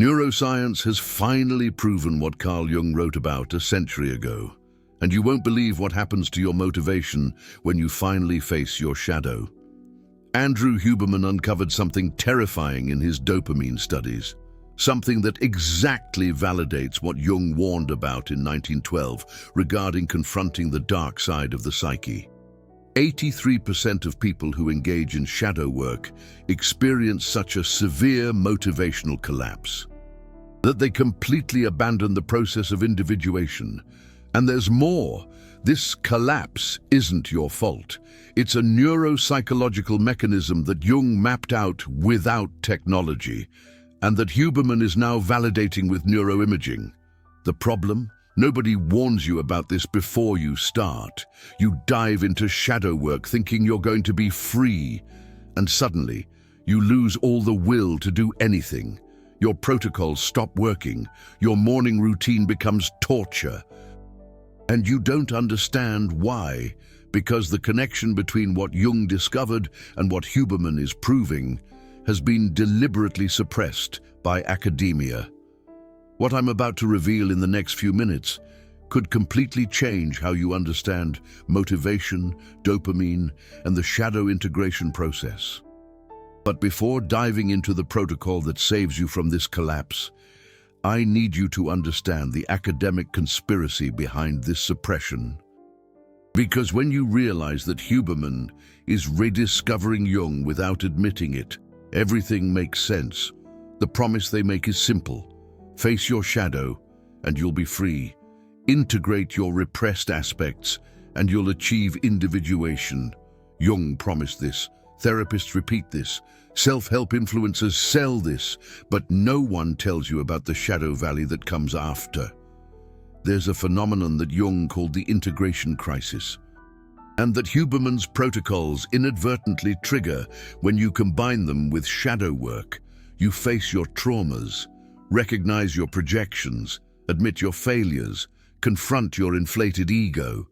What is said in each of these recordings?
Neuroscience has finally proven what Carl Jung wrote about a century ago, and you won't believe what happens to your motivation when you finally face your shadow. Andrew Huberman uncovered something terrifying in his dopamine studies, something that exactly validates what Jung warned about in 1912 regarding confronting the dark side of the psyche. 83% of people who engage in shadow work experience such a severe motivational collapse that they completely abandon the process of individuation. And there's more. This collapse isn't your fault. It's a neuropsychological mechanism that Jung mapped out without technology, and that Huberman is now validating with neuroimaging. The problem? Nobody warns you about this before you start. You dive into shadow work thinking you're going to be free, and suddenly you lose all the will to do anything. Your protocols stop working, your morning routine becomes torture. And you don't understand why, because the connection between what Jung discovered and what Huberman is proving has been deliberately suppressed by academia. What I'm about to reveal in the next few minutes could completely change how you understand motivation, dopamine, and the shadow integration process. But before diving into the protocol that saves you from this collapse, I need you to understand the academic conspiracy behind this suppression. Because when you realize that Huberman is rediscovering Jung without admitting it, everything makes sense. The promise they make is simple. Face your shadow, and you'll be free. Integrate your repressed aspects, and you'll achieve individuation. Jung promised this. Therapists repeat this. Self-help influencers sell this, but no one tells you about the shadow valley that comes after. There's a phenomenon that Jung called the integration crisis, and that Huberman's protocols inadvertently trigger when you combine them with shadow work. You face your traumas, recognize your projections, admit your failures, confront your inflated ego,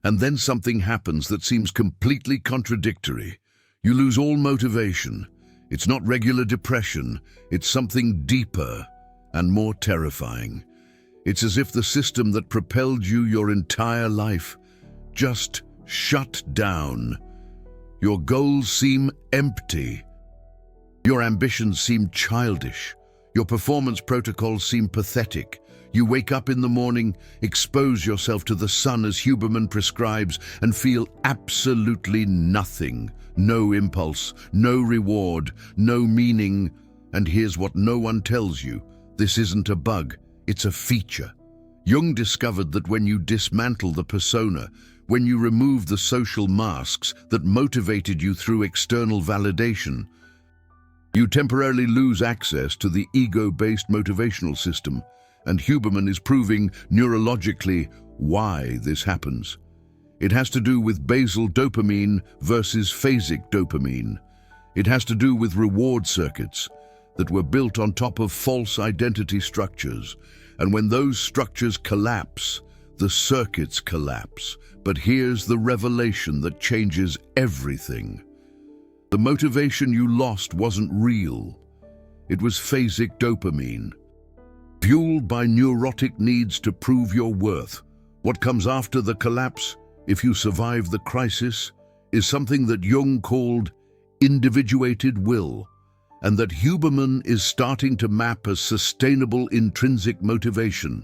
and then something happens that seems completely contradictory. You lose all motivation. It's not regular depression, it's something deeper and more terrifying. It's as if the system that propelled you your entire life just shut down. Your goals seem empty. Your ambitions seem childish. Your performance protocols seem pathetic. You wake up in the morning, expose yourself to the sun as Huberman prescribes, and feel absolutely nothing. No impulse, no reward, no meaning. And here's what no one tells you. This isn't a bug, it's a feature. Jung discovered that when you dismantle the persona, when you remove the social masks that motivated you through external validation, you temporarily lose access to the ego-based motivational system. And Huberman is proving neurologically why this happens. It has to do with basal dopamine versus phasic dopamine. It has to do with reward circuits that were built on top of false identity structures. And when those structures collapse, the circuits collapse. But here's the revelation that changes everything. The motivation you lost wasn't real. It was phasic dopamine, fueled by neurotic needs to prove your worth. What comes after the collapse, if you survive the crisis, is something that Jung called individuated will, and that Huberman is starting to map as sustainable intrinsic motivation,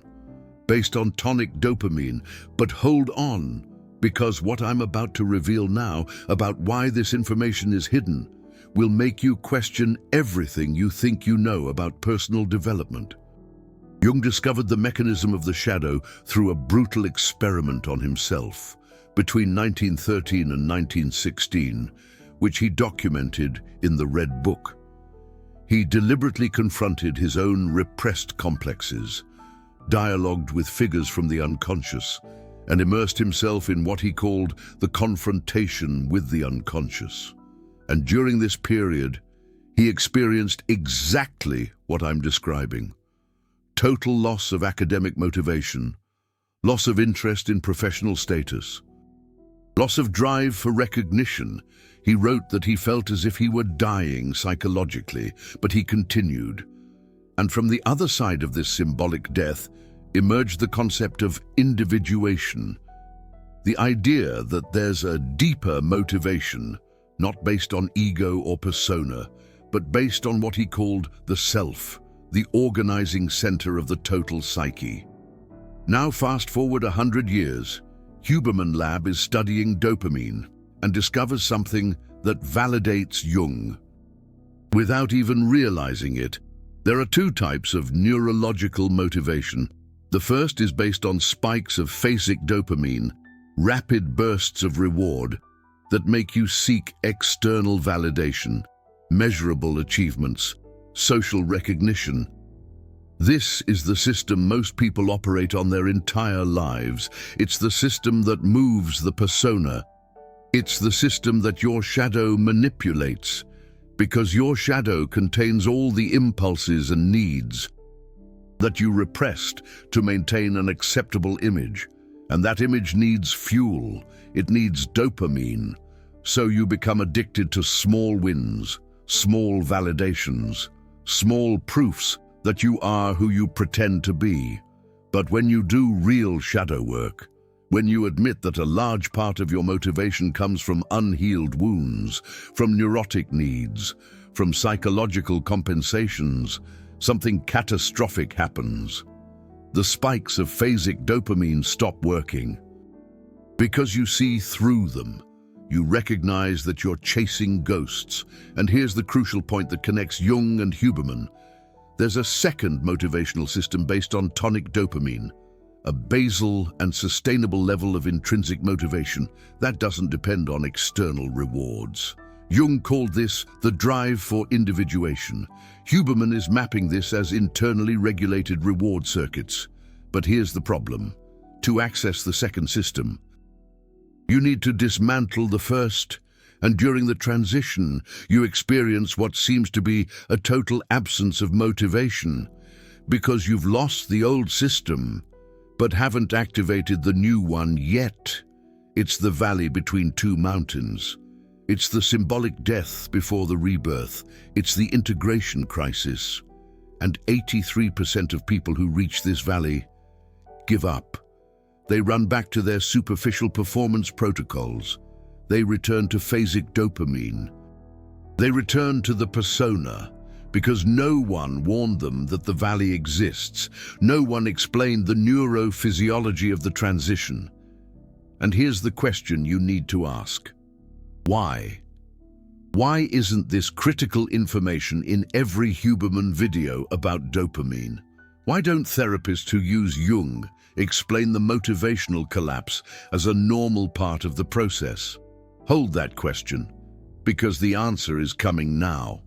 based on tonic dopamine. But hold on, because what I'm about to reveal now about why this information is hidden will make you question everything you think you know about personal development. Jung discovered the mechanism of the shadow through a brutal experiment on himself between 1913 and 1916, which he documented in the Red Book. He deliberately confronted his own repressed complexes, dialogued with figures from the unconscious, and immersed himself in what he called the confrontation with the unconscious. And during this period, he experienced exactly what I'm describing. Total loss of academic motivation, loss of interest in professional status, loss of drive for recognition. He wrote that he felt as if he were dying psychologically, but he continued. And from the other side of this symbolic death emerged the concept of individuation, the idea that there's a deeper motivation, not based on ego or persona, but based on what he called the self, the organizing center of the total psyche. Now fast forward 100 years, Huberman Lab is studying dopamine and discovers something that validates Jung. Without even realizing it, there are two types of neurological motivation. The first is based on spikes of phasic dopamine, rapid bursts of reward that make you seek external validation, measurable achievements, social recognition. This is the system most people operate on their entire lives. It's the system that moves the persona. It's the system that your shadow manipulates, because your shadow contains all the impulses and needs that you repressed to maintain an acceptable image. And that image needs fuel. It needs dopamine. So you become addicted to small wins, small validations, small proofs that you are who you pretend to be. But when you do real shadow work, when you admit that a large part of your motivation comes from unhealed wounds, from neurotic needs, from psychological compensations, something catastrophic happens. The spikes of phasic dopamine stop working. Because you see through them, you recognize that you're chasing ghosts. And here's the crucial point that connects Jung and Huberman. There's a second motivational system based on tonic dopamine, a basal and sustainable level of intrinsic motivation that doesn't depend on external rewards. Jung called this the drive for individuation. Huberman is mapping this as internally regulated reward circuits. But here's the problem. To access the second system, you need to dismantle the first, and during the transition, you experience what seems to be a total absence of motivation, because you've lost the old system, but haven't activated the new one yet. It's the valley between two mountains. It's the symbolic death before the rebirth. It's the integration crisis. And 83% of people who reach this valley give up. They run back to their superficial performance protocols. They return to phasic dopamine. They return to the persona, because no one warned them that the valley exists. No one explained the neurophysiology of the transition. And here's the question you need to ask. Why? Why isn't this critical information in every Huberman video about dopamine? Why don't therapists who use Jung explain the motivational collapse as a normal part of the process? Hold that question, because the answer is coming now.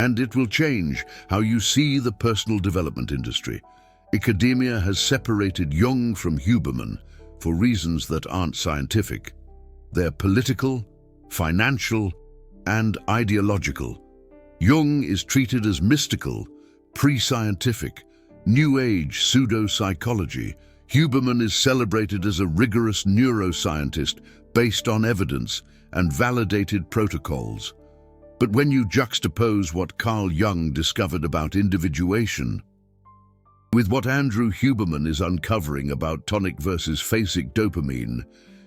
And it will change how you see the personal development industry. Academia has separated Jung from Huberman for reasons that aren't scientific. They're political, financial, and ideological. Jung is treated as mystical, pre-scientific, New Age pseudo-psychology. Huberman is celebrated as a rigorous neuroscientist based on evidence and validated protocols. But when you juxtapose what Carl Jung discovered about individuation with what Andrew Huberman is uncovering about tonic versus phasic dopamine,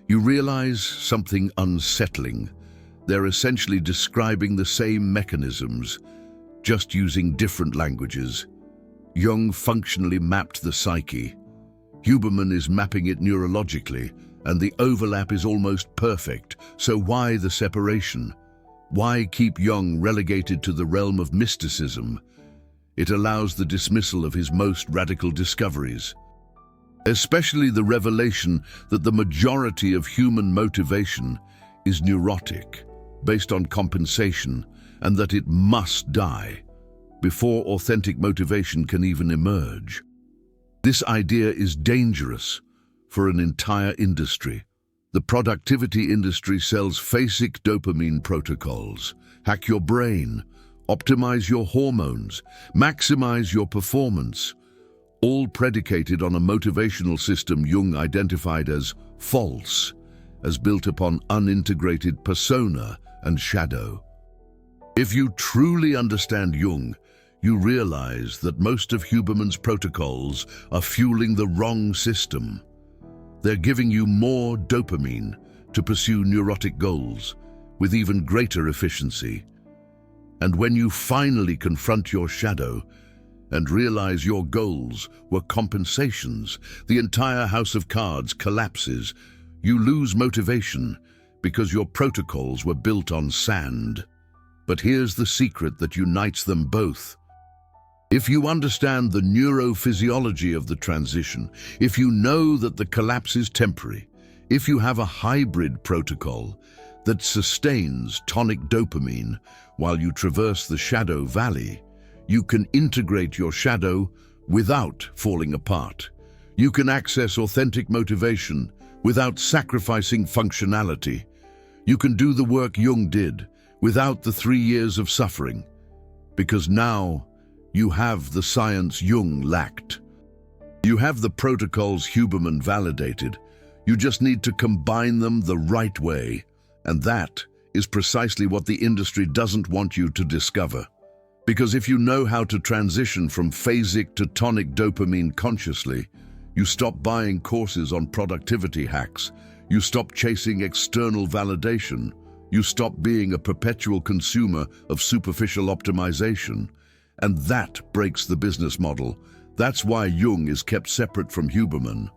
you realize something unsettling. They're essentially describing the same mechanisms, just using different languages. Jung functionally mapped the psyche. Huberman is mapping it neurologically, and the overlap is almost perfect. So why the separation? Why keep Jung relegated to the realm of mysticism? It allows the dismissal of his most radical discoveries, especially the revelation that the majority of human motivation is neurotic, based on compensation, and that it must die before authentic motivation can even emerge. This idea is dangerous for an entire industry. The productivity industry sells phasic dopamine protocols. Hack your brain, optimize your hormones, maximize your performance, all predicated on a motivational system Jung identified as false, as built upon unintegrated persona and shadow. If you truly understand Jung, you realize that most of Huberman's protocols are fueling the wrong system. They're giving you more dopamine to pursue neurotic goals with even greater efficiency. And when you finally confront your shadow and realize your goals were compensations, the entire house of cards collapses. You lose motivation because your protocols were built on sand. But here's the secret that unites them both. If you understand the neurophysiology of the transition, if you know that the collapse is temporary, if you have a hybrid protocol that sustains tonic dopamine while you traverse the shadow valley, you can integrate your shadow without falling apart. You can access authentic motivation without sacrificing functionality. You can do the work Jung did without the 3 years of suffering, because now you have the science Jung lacked. You have the protocols Huberman validated. You just need to combine them the right way. And that is precisely what the industry doesn't want you to discover. Because if you know how to transition from phasic to tonic dopamine consciously, you stop buying courses on productivity hacks. You stop chasing external validation. You stop being a perpetual consumer of superficial optimization. And that breaks the business model. That's why Jung is kept separate from Huberman.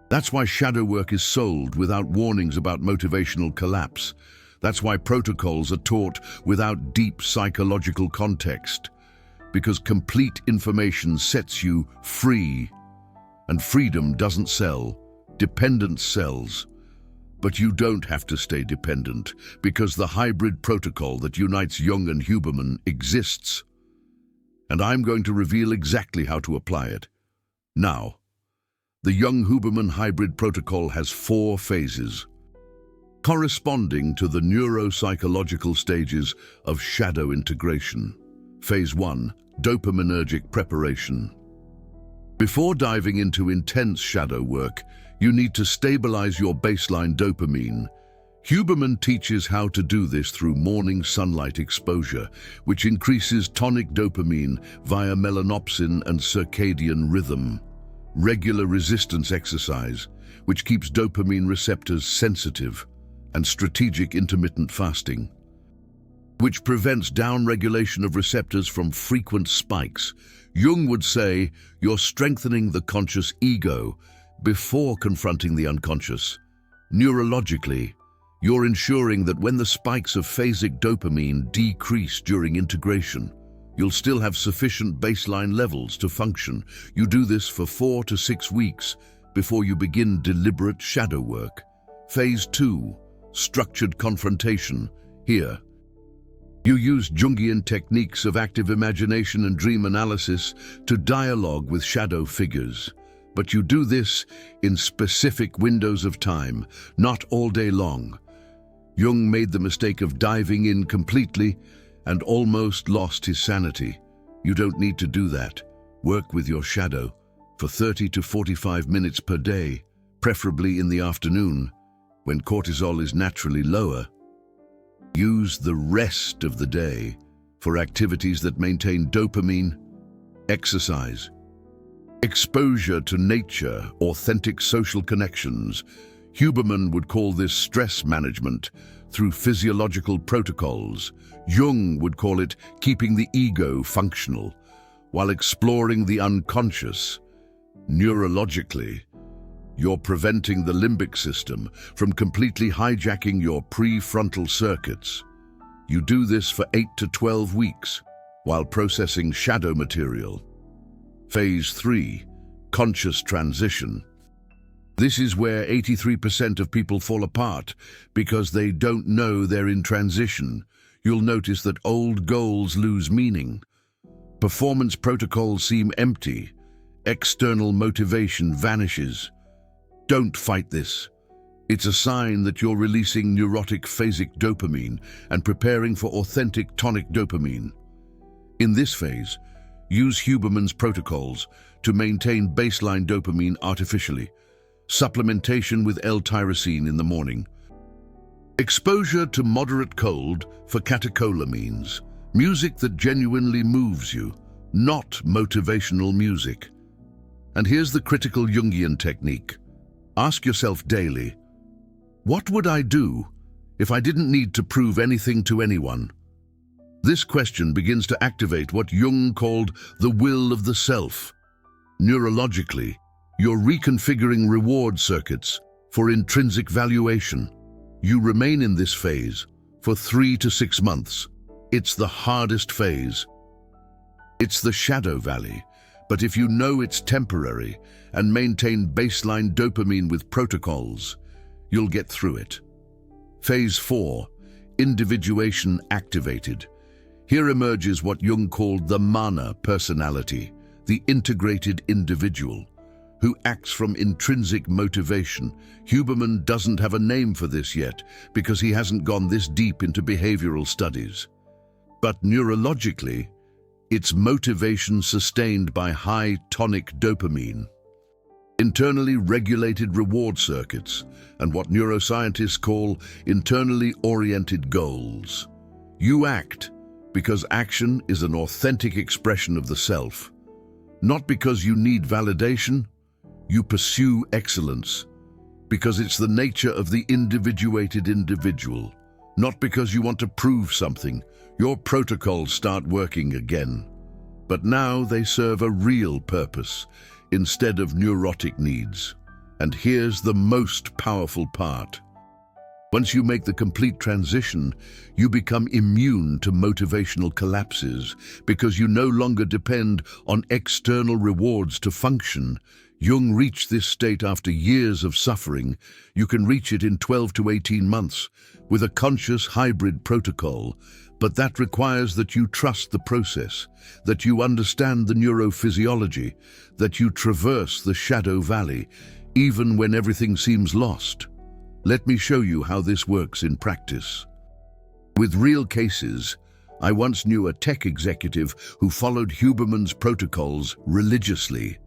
That's why shadow work is sold without warnings about motivational collapse. That's why protocols are taught without deep psychological context. Because complete information sets you free. And freedom doesn't sell. Dependence sells. But you don't have to stay dependent, because the hybrid protocol that unites Jung and Huberman exists. And I'm going to reveal exactly how to apply it. Now, the Jung-Huberman hybrid protocol has 4 phases, corresponding to the neuropsychological stages of shadow integration. Phase 1, dopaminergic preparation. Before diving into intense shadow work, you need to stabilize your baseline dopamine. Huberman teaches how to do this through morning sunlight exposure, which increases tonic dopamine via melanopsin and circadian rhythm. Regular resistance exercise, which keeps dopamine receptors sensitive, and strategic intermittent fasting, which prevents downregulation of receptors from frequent spikes. Jung would say you're strengthening the conscious ego before confronting the unconscious. Neurologically, you're ensuring that when the spikes of phasic dopamine decrease during integration, you'll still have sufficient baseline levels to function. You do this for 4 to 6 weeks before you begin deliberate shadow work. Phase 2, structured confrontation. Here, you use Jungian techniques of active imagination and dream analysis to dialogue with shadow figures. But you do this in specific windows of time, not all day long. Jung made the mistake of diving in completely and almost lost his sanity. You don't need to do that. Work with your shadow for 30 to 45 minutes per day, preferably in the afternoon, when cortisol is naturally lower. Use the rest of the day for activities that maintain dopamine, exercise, exposure to nature, authentic social connections. Huberman would call this stress management through physiological protocols. Jung would call it keeping the ego functional while exploring the unconscious. Neurologically, you're preventing the limbic system from completely hijacking your prefrontal circuits. You do this for 8 to 12 weeks while processing shadow material. Phase 3, conscious transition. This is where 83% of people fall apart because they don't know they're in transition. You'll notice that old goals lose meaning. Performance protocols seem empty. External motivation vanishes. Don't fight this. It's a sign that you're releasing neurotic phasic dopamine and preparing for authentic tonic dopamine. In this phase, use Huberman's protocols to maintain baseline dopamine artificially. Supplementation with L-tyrosine in the morning. Exposure to moderate cold for catecholamines. Music that genuinely moves you, not motivational music. And here's the critical Jungian technique. Ask yourself daily, what would I do if I didn't need to prove anything to anyone? This question begins to activate what Jung called the will of the self. Neurologically, you're reconfiguring reward circuits for intrinsic valuation. You remain in this phase for 3 to 6 months. It's the hardest phase. It's the shadow valley, but if you know it's temporary and maintain baseline dopamine with protocols, you'll get through it. Phase 4, individuation activated. Here emerges what Jung called the mana personality, the integrated individual, who acts from intrinsic motivation. Huberman doesn't have a name for this yet because he hasn't gone this deep into behavioral studies. But neurologically, it's motivation sustained by high tonic dopamine, internally regulated reward circuits, and what neuroscientists call internally oriented goals. You act because action is an authentic expression of the self. Not because you need validation, you pursue excellence. Because it's the nature of the individuated individual. Not because you want to prove something. Your protocols start working again. But now they serve a real purpose instead of neurotic needs. And here's the most powerful part. Once you make the complete transition, you become immune to motivational collapses because you no longer depend on external rewards to function. Jung reached this state after years of suffering. You can reach it in 12 to 18 months with a conscious hybrid protocol, but that requires that you trust the process, that you understand the neurophysiology, that you traverse the shadow valley, even when everything seems lost. Let me show you how this works in practice. With real cases, I once knew a tech executive who followed Huberman's protocols religiously.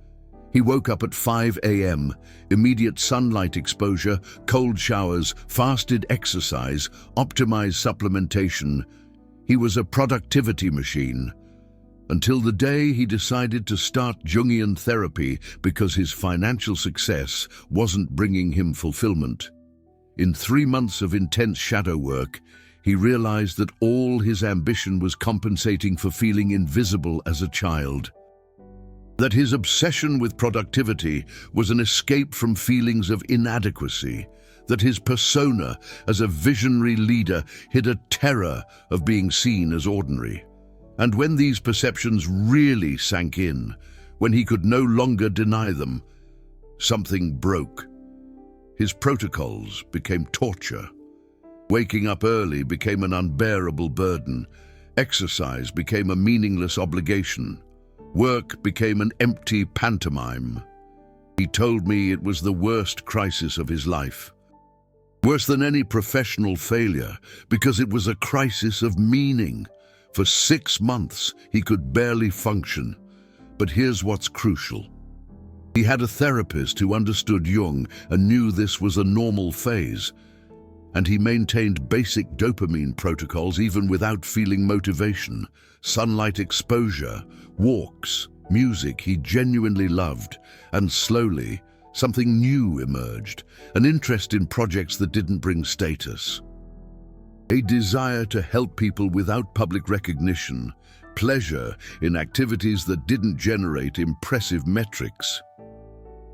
He woke up at 5 a.m., immediate sunlight exposure, cold showers, fasted exercise, optimized supplementation. He was a productivity machine. Until the day he decided to start Jungian therapy because his financial success wasn't bringing him fulfillment. In 3 months of intense shadow work, he realized that all his ambition was compensating for feeling invisible as a child. That his obsession with productivity was an escape from feelings of inadequacy. That his persona as a visionary leader hid a terror of being seen as ordinary. And when these perceptions really sank in, when he could no longer deny them, something broke. His protocols became torture. Waking up early became an unbearable burden. Exercise became a meaningless obligation. Work became an empty pantomime. He told me it was the worst crisis of his life. Worse than any professional failure, because it was a crisis of meaning. For 6 months, he could barely function. But here's what's crucial. He had a therapist who understood Jung and knew this was a normal phase, and he maintained basic dopamine protocols even without feeling motivation. Sunlight exposure, walks, music he genuinely loved, and slowly, something new emerged, an interest in projects that didn't bring status. A desire to help people without public recognition, pleasure in activities that didn't generate impressive metrics.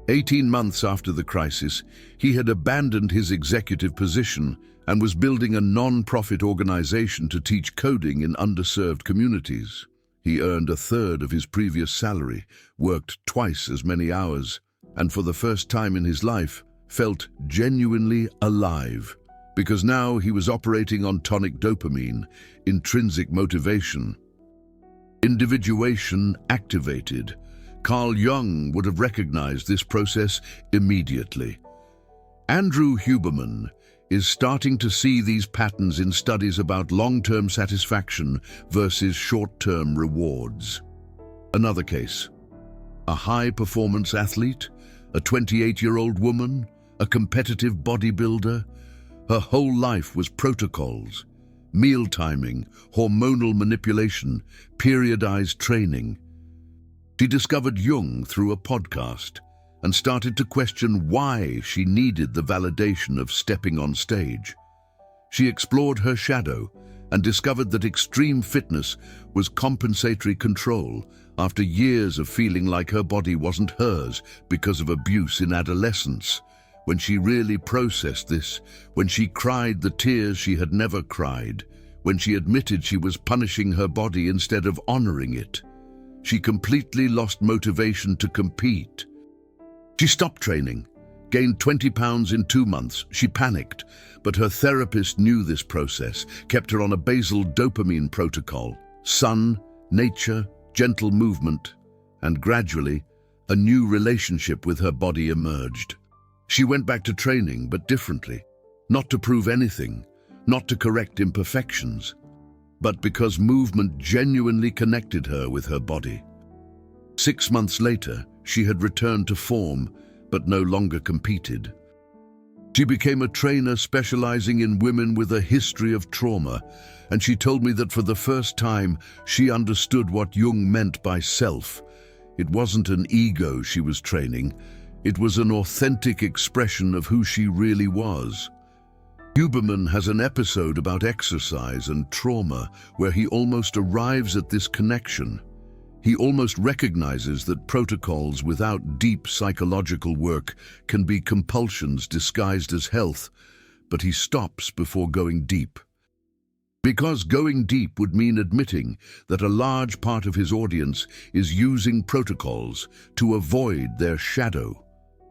18 months after the crisis, he had abandoned his executive position and was building a non-profit organization to teach coding in underserved communities. He earned 1/3 of his previous salary, worked twice as many hours, and for the first time in his life, felt genuinely alive. Because now he was operating on tonic dopamine, intrinsic motivation. Individuation activated. Carl Jung would have recognized this process immediately. Andrew Huberman is starting to see these patterns in studies about long-term satisfaction versus short-term rewards. Another case. A high-performance athlete, a 28-year-old woman, a competitive bodybuilder. Her whole life was protocols, meal timing, hormonal manipulation, periodized training. She discovered Jung through a podcast and started to question why she needed the validation of stepping on stage. She explored her shadow and discovered that extreme fitness was compensatory control after years of feeling like her body wasn't hers because of abuse in adolescence. When she really processed this, when she cried the tears she had never cried, when she admitted she was punishing her body instead of honoring it, she completely lost motivation to compete. She stopped training, gained 20 pounds in 2 months. She panicked, but her therapist knew this process, kept her on a basal dopamine protocol. Sun, nature, gentle movement, and gradually, a new relationship with her body emerged. She went back to training, but differently. Not to prove anything, not to correct imperfections, but because movement genuinely connected her with her body. 6 months later, she had returned to form, but no longer competed. She became a trainer specializing in women with a history of trauma, and she told me that for the first time, she understood what Jung meant by self. It wasn't an ego she was training. It was an authentic expression of who she really was. Huberman has an episode about exercise and trauma where he almost arrives at this connection. He almost recognizes that protocols without deep psychological work can be compulsions disguised as health, but he stops before going deep. Because going deep would mean admitting that a large part of his audience is using protocols to avoid their shadow,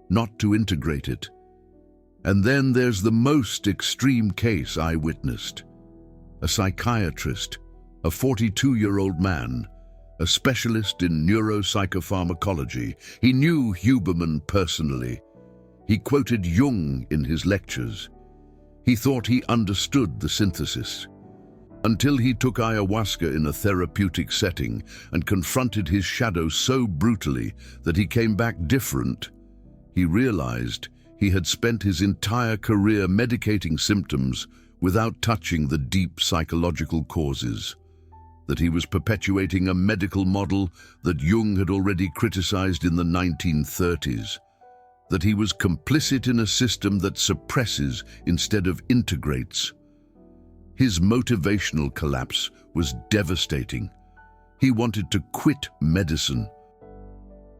not to integrate it. And then there's the most extreme case I witnessed. A psychiatrist, a 42-year-old man, a specialist in neuropsychopharmacology. He knew Huberman personally. He quoted Jung in his lectures. He thought he understood the synthesis. Until he took ayahuasca in a therapeutic setting and confronted his shadow so brutally that he came back different, he realized he had spent his entire career medicating symptoms without touching the deep psychological causes, that he was perpetuating a medical model that Jung had already criticized in the 1930s, that he was complicit in a system that suppresses instead of integrates. His motivational collapse was devastating. He wanted to quit medicine.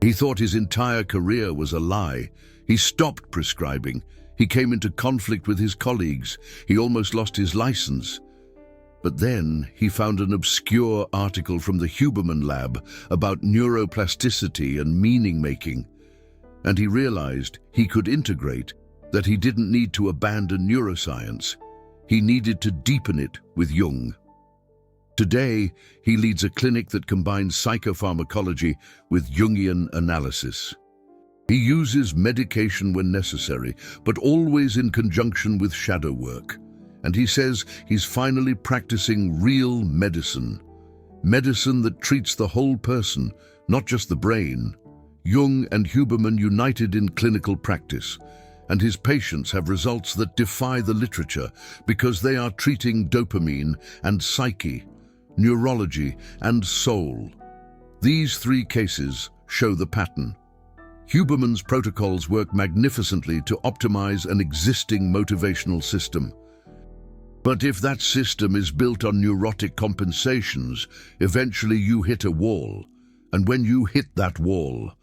He thought his entire career was a lie. He stopped prescribing. He came into conflict with his colleagues. He almost lost his license. But then he found an obscure article from the Huberman lab about neuroplasticity and meaning-making, and he realized he could integrate, that he didn't need to abandon neuroscience. He needed to deepen it with Jung. Today, he leads a clinic that combines psychopharmacology with Jungian analysis. He uses medication when necessary, but always in conjunction with shadow work. And he says he's finally practicing real medicine. Medicine that treats the whole person, not just the brain. Jung and Huberman united in clinical practice, and his patients have results that defy the literature because they are treating dopamine and psyche, neurology and soul. These 3 cases show the pattern. Huberman's protocols work magnificently to optimize an existing motivational system. But if that system is built on neurotic compensations, eventually you hit a wall. And when you hit that wall,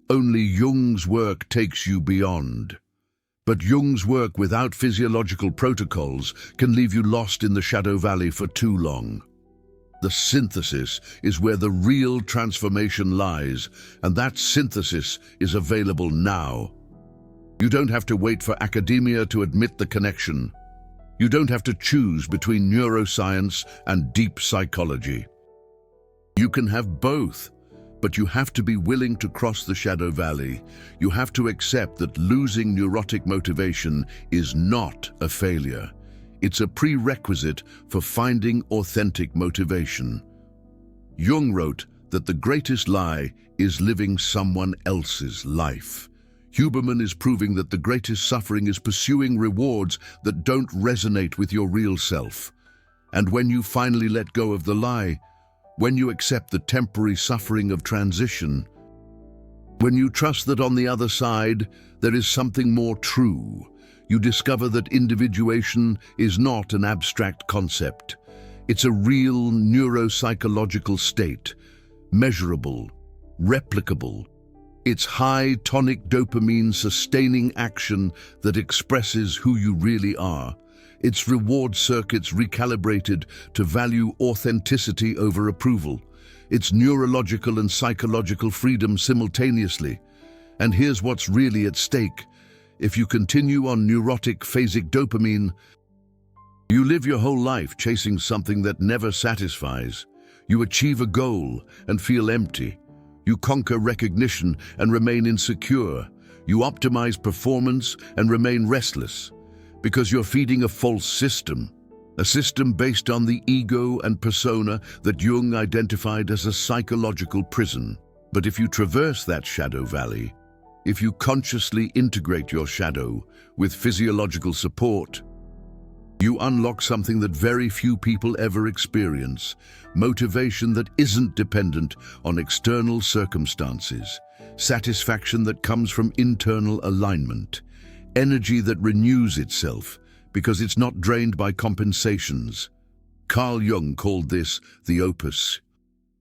only Jung's work takes you beyond. But Jung's work without physiological protocols can leave you lost in the shadow valley for too long. The synthesis is where the real transformation lies, and that synthesis is available now. You don't have to wait for academia to admit the connection. You don't have to choose between neuroscience and deep psychology. You can have both, but you have to be willing to cross the shadow valley. You have to accept that losing neurotic motivation is not a failure. It's a prerequisite for finding authentic motivation. Jung wrote that the greatest lie is living someone else's life. Huberman is proving that the greatest suffering is pursuing rewards that don't resonate with your real self. And when you finally let go of the lie, when you accept the temporary suffering of transition, when you trust that on the other side there is something more true, you discover that individuation is not an abstract concept. It's a real neuropsychological state, measurable, replicable. It's high tonic dopamine sustaining action that expresses who you really are. Its reward circuits recalibrated to value authenticity over approval. Its neurological and psychological freedom simultaneously. And here's what's really at stake. If you continue on neurotic phasic dopamine, you live your whole life chasing something that never satisfies. You achieve a goal and feel empty. You conquer recognition and remain insecure. You optimize performance and remain restless. Because you're feeding a false system. A system based on the ego and persona that Jung identified as a psychological prison. But if you traverse that shadow valley, if you consciously integrate your shadow with physiological support, you unlock something that very few people ever experience, motivation that isn't dependent on external circumstances, satisfaction that comes from internal alignment, energy that renews itself because it's not drained by compensations. Carl Jung called this the opus,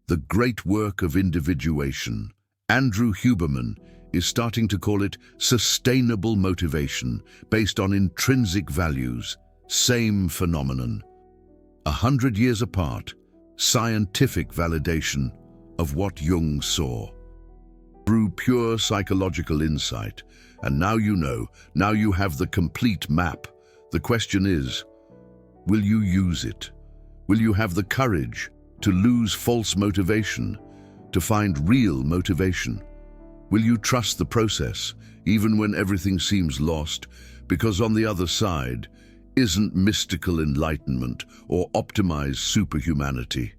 the great work of individuation. Andrew Huberman is starting to call it sustainable motivation based on intrinsic values. Same phenomenon. 100 years apart, scientific validation of what Jung saw. Through pure psychological insight, and now you know, now you have the complete map. The question is, will you use it? Will you have the courage to lose false motivation, to find real motivation? Will you trust the process, even when everything seems lost, because on the other side isn't mystical enlightenment or optimized superhumanity.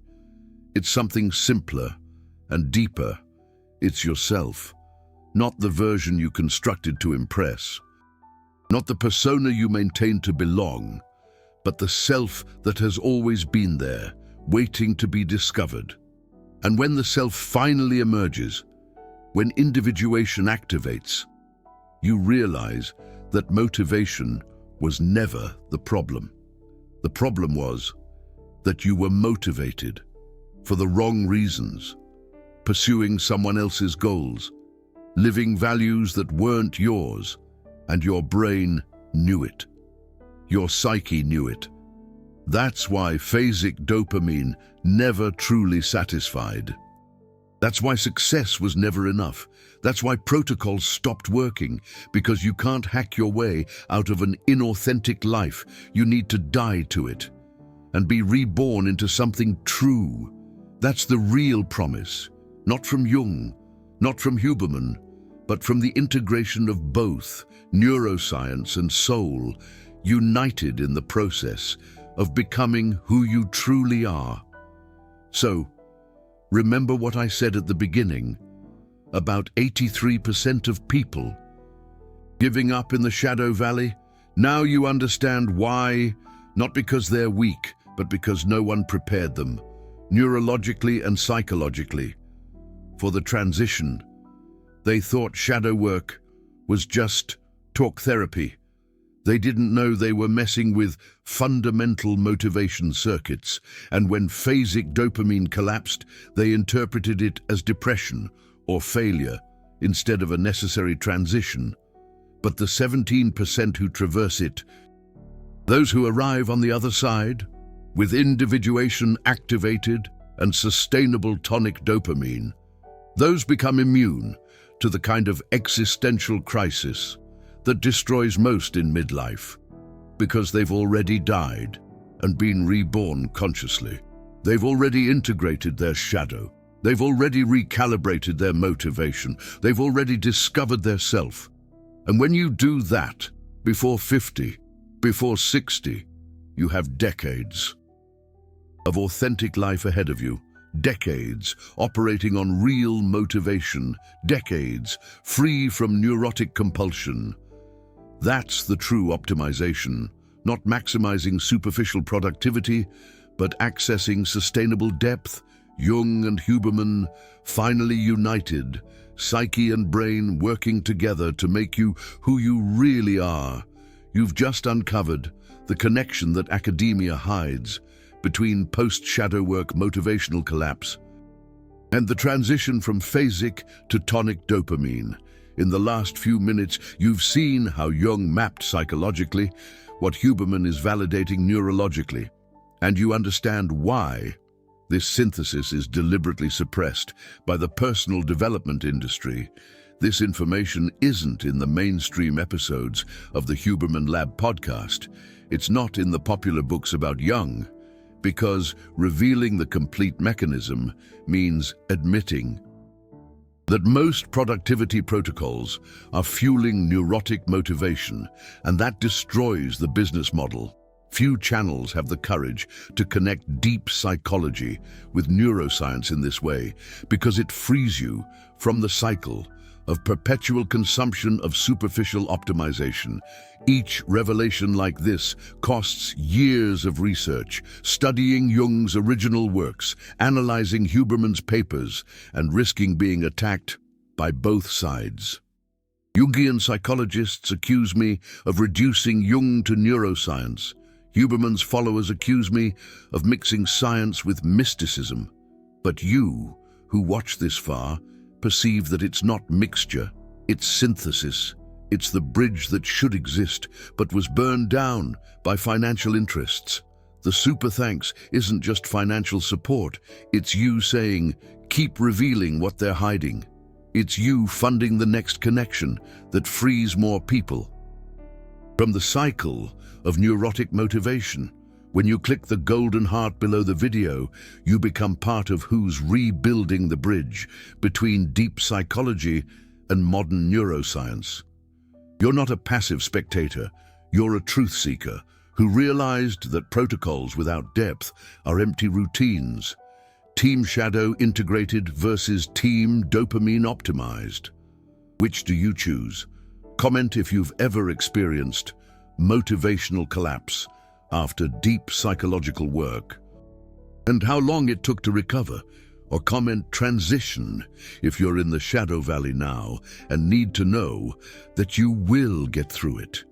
It's something simpler and deeper. It's yourself, not the version you constructed to impress, not the persona you maintain to belong, but the self that has always been there, waiting to be discovered. And when the self finally emerges, when individuation activates, you realize that motivation was never the problem. The problem was that you were motivated for the wrong reasons, pursuing someone else's goals, living values that weren't yours, and your brain knew it. Your psyche knew it. That's why phasic dopamine never truly satisfied. That's why success was never enough. That's why protocols stopped working, because you can't hack your way out of an inauthentic life. You need to die to it and be reborn into something true. That's the real promise, not from Jung, not from Huberman, but from the integration of both neuroscience and soul, united in the process of becoming who you truly are. So, remember what I said at the beginning, about 83% of people giving up in the shadow valley? Now you understand why, not because they're weak, but because no one prepared them, neurologically and psychologically, for the transition. They thought shadow work was just talk therapy. They didn't know they were messing with fundamental motivation circuits, and when phasic dopamine collapsed, they interpreted it as depression or failure instead of a necessary transition. But the 17% who traverse it, those who arrive on the other side, with individuation activated and sustainable tonic dopamine, those become immune to the kind of existential crisis that destroys most in midlife, because they've already died and been reborn consciously. They've already integrated their shadow. They've already recalibrated their motivation. They've already discovered their self. And when you do that, before 50, before 60, you have decades of authentic life ahead of you. Decades operating on real motivation. Decades free from neurotic compulsion. That's the true optimization, not maximizing superficial productivity, but accessing sustainable depth. Jung and Huberman finally united, psyche and brain working together to make you who you really are. You've just uncovered the connection that academia hides between post-shadow work motivational collapse and the transition from phasic to tonic dopamine. In the last few minutes, you've seen how Jung mapped psychologically what Huberman is validating neurologically, and you understand why this synthesis is deliberately suppressed by the personal development industry. This information isn't in the mainstream episodes of the Huberman Lab podcast. It's not in the popular books about Jung, because revealing the complete mechanism means admitting that most productivity protocols are fueling neurotic motivation, and that destroys the business model. Few channels have the courage to connect deep psychology with neuroscience in this way, because it frees you from the cycle of perpetual consumption of superficial optimization. Each revelation like this costs years of research, studying Jung's original works, analyzing Huberman's papers, and risking being attacked by both sides. Jungian psychologists accuse me of reducing Jung to neuroscience. Huberman's followers accuse me of mixing science with mysticism. But you, who watch this far, perceive that it's not mixture, it's synthesis. It's the bridge that should exist, but was burned down by financial interests. The super thanks isn't just financial support, it's you saying, keep revealing what they're hiding. It's you funding the next connection that frees more people from the cycle of neurotic motivation. When you click the golden heart below the video, you become part of who's rebuilding the bridge between deep psychology and modern neuroscience. You're not a passive spectator, you're a truth seeker who realized that protocols without depth are empty routines. Team shadow integrated versus team dopamine optimized. Which do you choose? Comment if you've ever experienced motivational collapse after deep psychological work, and how long it took to recover, or comment transition if you're in the shadow valley now and need to know that you will get through it.